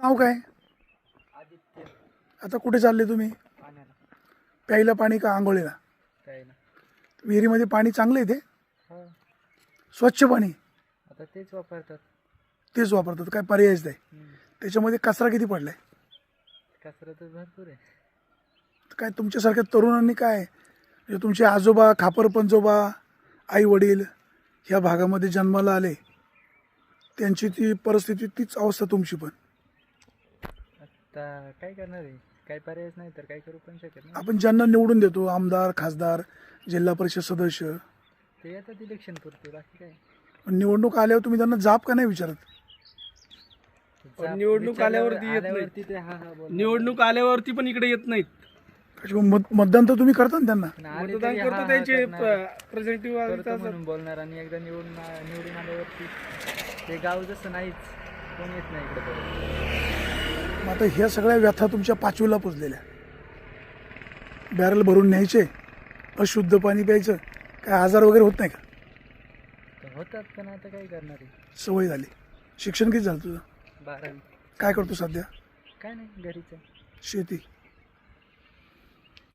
नाव काय? आदित्य. आता कुठे चालले तुम्ही? पाण्याला. प्यायला पाणी का आंघोळीला? प्यायला. विहिरीमध्ये पाणी चांगलं आहे ते? हो. स्वच्छ पाणी आता तेच वापरतात. तेच वापरतात, काय पर्यायच नाही. त्याच्यामध्ये कचरा किती पडलाय? कचरा तर भरपूर आहे. काय तुमच्यासारख्या तरुणांनी काय म्हणजे तुमचे आजोबा, खापर पंजोबा, आई वडील ह्या भागामध्ये जन्माला आले, त्यांची ती परिस्थिती, तीच अवस्था तुमची पण. आता काय करणार आहे? काही पर्यायच नाही तर काही करू पण शकत नाही. आपण ज्यांना निवडून देतो, आमदार, खासदार, जिल्हा परिषद सदस्य, ते येतात इलेक्शन पुरते, बाकी काय. पण निवडणूक आल्यावर तुम्ही त्यांना जाब का नाही विचारत? निवडणूक आल्यावरती येत आल्यावरती ते हा हा बोल. निवडणूक आल्यावरती पण इकडे येत नाहीत. अच्छा, मग मतदान तर तुम्ही करता ना त्यांना? मतदान करतो त्यांचे प्रेझेंटिव्ह करतो म्हणून बोलणार आणि एकदा निवडून आल्यावरती ते गाव जसं नाहीच, कोण येत नाही इकडे परत. मग आता ह्या सगळ्या व्यथा तुमच्या पाचवीला पुजलेल्या. बॅरल भरून न्यायचे, अशुद्ध पाणी प्यायचं, काय आजार वगैरे होत नाही का? तर होतात पण आता काय करणार आहे. सवय झाली. शिक्षण किती झालं तुझं? 12वी. काय करतो सध्या? काय नाही, घरीच आहे. शेती.